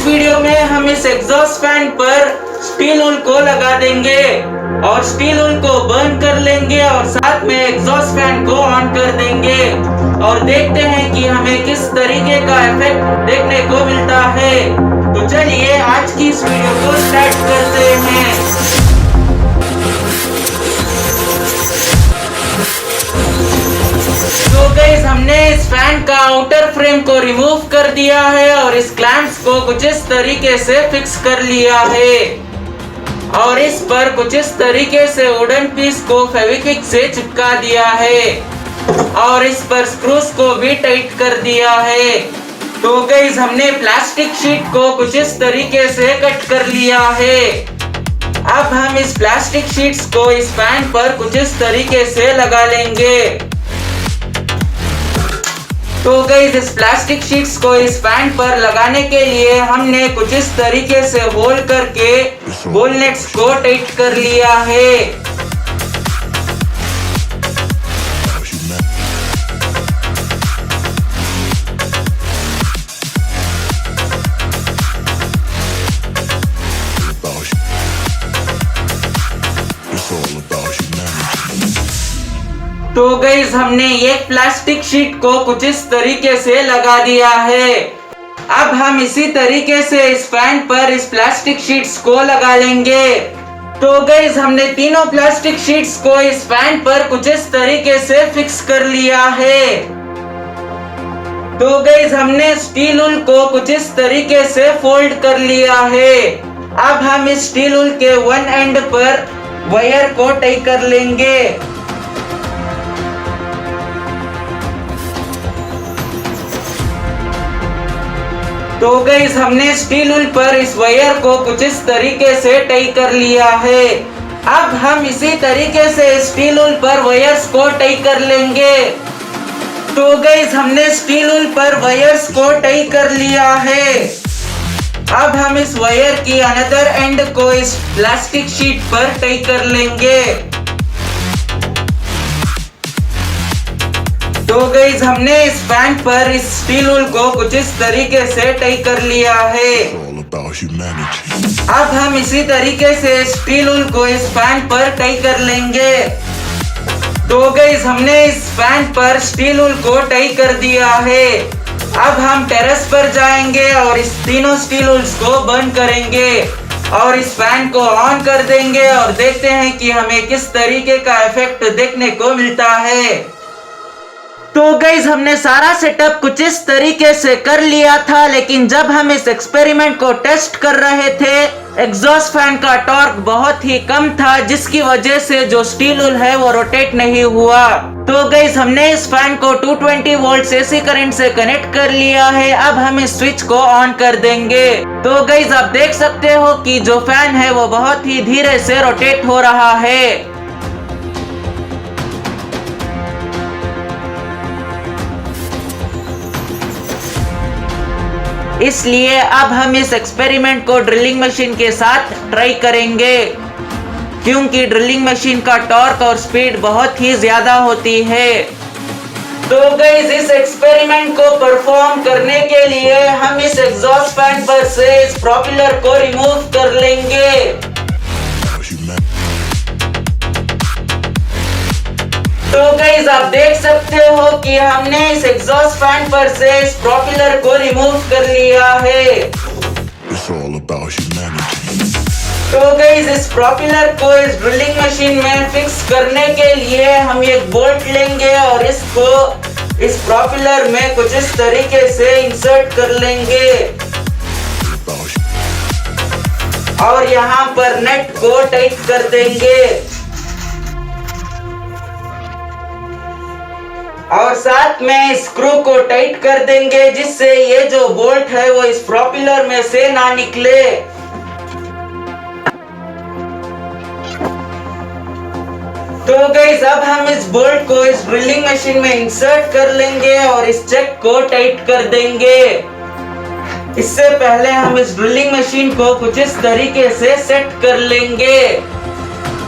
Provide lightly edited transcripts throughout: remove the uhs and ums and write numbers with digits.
Video में हम इस एग्जॉस्ट फैन पर स्टील वूल को लगा देंगे और स्टील वूल को बर्न कर लेंगे और साथ में एग्जॉस्ट फैन को ऑन कर देंगे और देखते हैं कि हमें किस तरीके का इफेक्ट देखने को मिलता है। तो चलिए आज की इस वीडियो को स्टार्ट करते हैं। तो गाइस हमने इस फैन का आउटर फ्रेम को रिमूव कर दिया है और इस क्लैंप्स को कुछ इस तरीके से फिक्स कर लिया है और इस पर कुछ इस तरीके से वुडन पीस को फेविक्विक से चिपका दिया है और इस पर स्क्रूज को भी टाइट कर दिया है। तो गाइस हमने प्लास्टिक शीट को कुछ इस तरीके से कट कर लिया है। अब हम इस प्लास्टिक शीट्स को इस फैन पर कुछ इस तरीके से लगा लेंगे। तो गाइस इस प्लास्टिक शीट्स को इस फैन पर लगाने के लिए हमने कुछ इस तरीके से होल करके बॉल नेट्स को टाइट कर लिया है। तो गाइस हमने एक प्लास्टिक शीट को कुछ इस तरीके से लगा दिया है। अब हम इसी तरीके से इस फैन पर इस प्लास्टिक शीट्स को लगा लेंगे। तो गाइस हमने तीनों प्लास्टिक शीट्स को इस फैन पर कुछ इस तरीके से फिक्स कर लिया है। तो गाइस हमने स्टील वूल को कुछ इस तरीके से फोल्ड कर लिया है। अब हम इस स्टील वूल के वन एंड पर वायर को टाई कर लेंगे। तो गाइस हमने स्टील वूल पर इस वायर को कुछ इस तरीके से टाई कर लिया है। अब हम इसी तरीके से स्टील वूल पर वायर्स को टाई कर लेंगे। तो गाइस हमने स्टील वूल पर वायर्स को टाई कर लिया है। अब हम इस वायर की अनदर एंड को इस प्लास्टिक शीट पर टाई कर लेंगे। तो गाइस हमने इस फैन पर इस स्टील वूल को कुछ इस तरीके से टाई कर लिया है। अब हम इसी तरीके से स्टील वूल को इस फैन पर टाई कर लेंगे। तो गाइस हमने इस फैन पर स्टील वूल को टाई कर दिया है। अब हम टेरेस पर जाएंगे और इस तीनों स्टील वूल्स को बर्न करेंगे और इस फैन को ऑन कर देंगे और देखते हैं कि हमें किस तरीके का इफेक्ट देखने को मिलता है। तो गाइस हमने सारा सेटअप कुछ इस तरीके से कर लिया था, लेकिन जब हम इस एक्सपेरिमेंट को टेस्ट कर रहे थे एग्जॉस्ट फैन का टॉर्क बहुत ही कम था, जिसकी वजह से जो स्टील वूल है वो रोटेट नहीं हुआ। तो गाइस हमने इस फैन को 220 वोल्ट एसी करंट से कनेक्ट कर लिया है। अब हम इस स्विच को ऑन कर देंगे। तो गाइस आप देख सकते हो कि जो फैन है वो बहुत ही धीरे से रोटेट हो रहा है। इसलिए अब हम इस एक्सपेरिमेंट को ड्रिलिंग मशीन के साथ ट्राई करेंगे, क्योंकि ड्रिलिंग मशीन का टॉर्क और स्पीड बहुत ही ज्यादा होती है। तो गाइस इस एक्सपेरिमेंट को परफॉर्म करने के लिए हम इस एग्जॉस्ट फैन पर से इस प्रोपेलर को रिमूव कर लेंगे। तो गाइस आप देख सकते हो कि हमने इस एग्जॉस्ट फैन पर से इस प्रोपेलर को रिमूव कर लिया है। तो गाइस इस प्रोपेलर को इस ड्रिलिंग मशीन में फिक्स करने के लिए हम एक बोल्ट लेंगे और इसको इस प्रोपेलर में कुछ इस तरीके से इंसर्ट कर लेंगे और यहाँ पर नट को टाइट कर देंगे और साथ में स्क्रू को टाइट कर देंगे, जिससे ये जो बोल्ट है वो इस प्रोपेलर में से ना निकले। तो गाइस अब हम इस बोल्ट को इस ड्रिलिंग मशीन में इंसर्ट कर लेंगे और इस चेक को टाइट कर देंगे। इससे पहले हम इस ड्रिलिंग मशीन को कुछ इस तरीके से सेट कर लेंगे।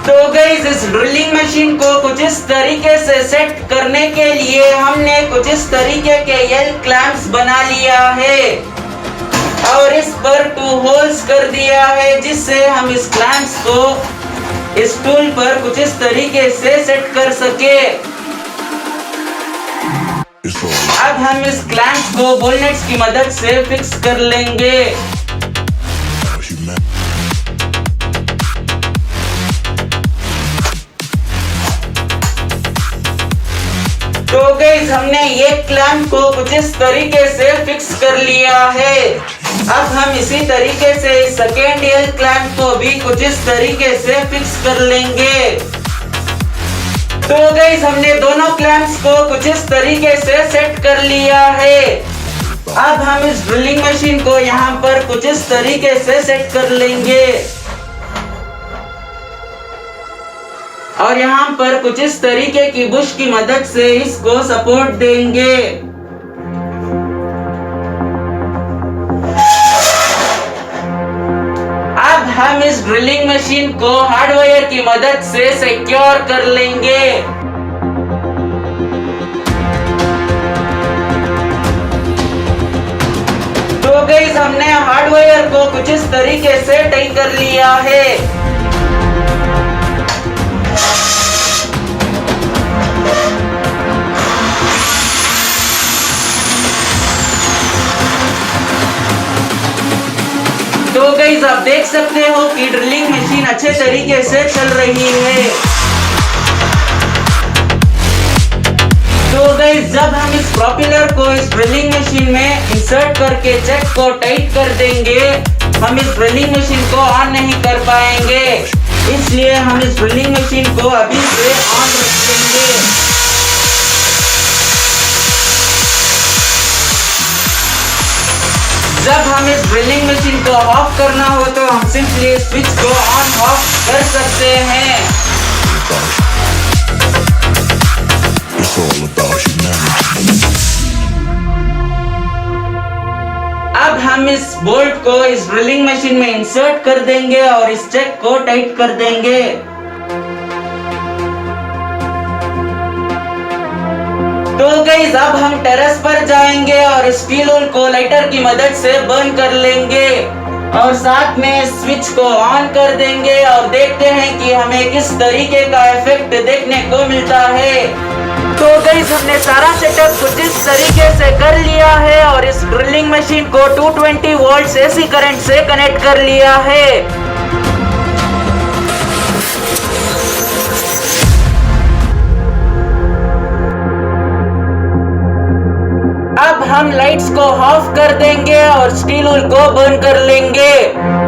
तो गाइस इस ड्रिलिंग मशीन को कुछ इस तरीके से सेट करने के लिए हमने कुछ इस तरीके के एल क्लैंप्स बना लिया है। और इस पर 2 होल्स कर दिया है, जिससे हम इस क्लैंप्स को इस टूल पर कुछ इस तरीके से सेट कर सके। अब हम इस क्लैंप्स को बोलनेट्स की मदद से फिक्स कर लेंगे। तो गाइस हमने ये क्लैंप को कुछ इस तरीके से फिक्स कर लिया है। अब हम इसी तरीके से सेकेंड एल क्लैंप को भी कुछ इस तरीके से फिक्स कर लेंगे। तो गाइस हमने दोनों क्लैंप्स को कुछ इस तरीके से सेट कर लिया है। अब हम इस ड्रिलिंग मशीन को यहाँ पर कुछ इस तरीके से सेट कर लेंगे और यहाँ पर कुछ इस तरीके की बुश की मदद से इसको सपोर्ट देंगे। अब हम इस ड्रिलिंग मशीन को हार्डवायर की मदद से सिक्योर कर लेंगे। तो गाइस हमने हार्डवायर को कुछ इस तरीके से टाइट कर लिया है। तो गाइस आप देख सकते हो कि ड्रिलिंग मशीन अच्छे तरीके से चल रही है। तो गाइस जब हम इस प्रोपेलर को इस ड्रिलिंग मशीन में इंसर्ट करके चेक को टाइट कर देंगे, हम इस ड्रिलिंग मशीन को ऑन नहीं कर पाएंगे। इसलिए हम इस ड्रिलिंग मशीन को अभी से ऑन रखेंगे। जब हम इस ड्रिलिंग मशीन को ऑफ करना हो तो हम सिंपली स्विच को ऑन ऑफ कर सकते हैं। अब हम इस बोल्ट को इस ड्रिलिंग मशीन में इंसर्ट कर देंगे और इस चेक को टाइट कर देंगे। तो गाइस अब हम टेरेस पर जाएंगे और स्टील वूल को लाइटर की मदद से बर्न कर लेंगे और साथ में स्विच को ऑन कर देंगे और देखते हैं कि हमें किस तरीके का इफेक्ट देखने को मिलता है। तो गाइस हमने सारा सेटअप कुछ इस तरीके से कर लिया है और इस ड्रिलिंग मशीन को 220 वोल्ट एसी करंट से कनेक्ट कर लिया है। अब हम लाइट्स को ऑफ कर देंगे और स्टील वूल को बर्न कर लेंगे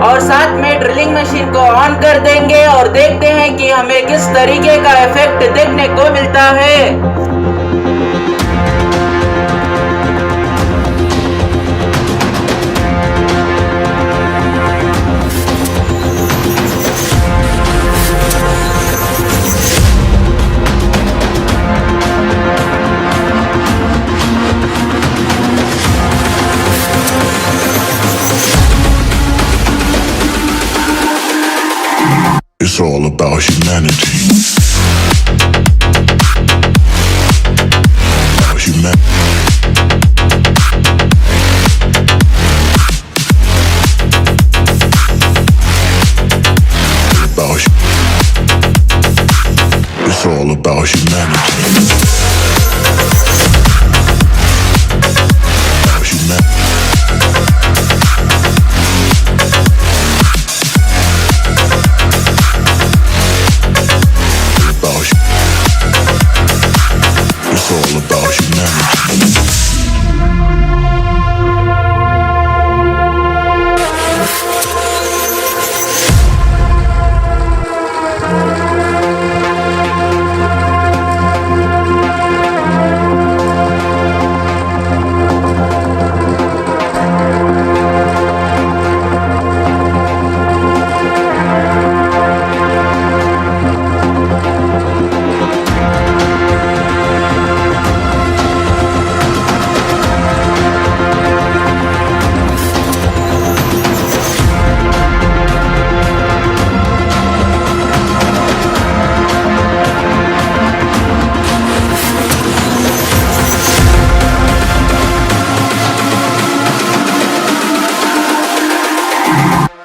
और साथ में ड्रिलिंग मशीन को ऑन कर देंगे और देखते हैं कि हमें किस तरीके का इफेक्ट देखने को मिलता है। It's all about humanity. About It's all about humanity.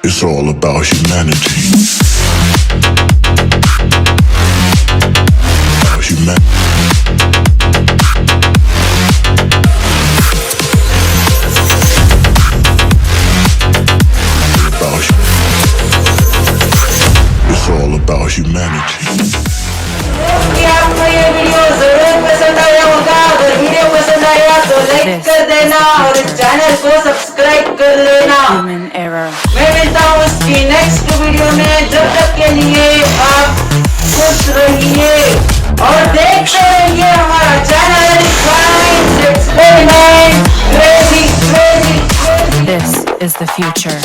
It's all about humanity. About It's all about humanity. कि आपको ये वीडियो जरूर पसंद आया होगा। अगर वीडियो पसंद आया तो लाइक कर देना और इस चैनल को सब्सक्राइब कर लेना। Human error. मैं मिलता हूँ उसकी नेक्स्ट वीडियो में। जब तक के लिए आप खुश रहिए और देखते रहिए हमारा channel science experiment crazy crazy. This is the future.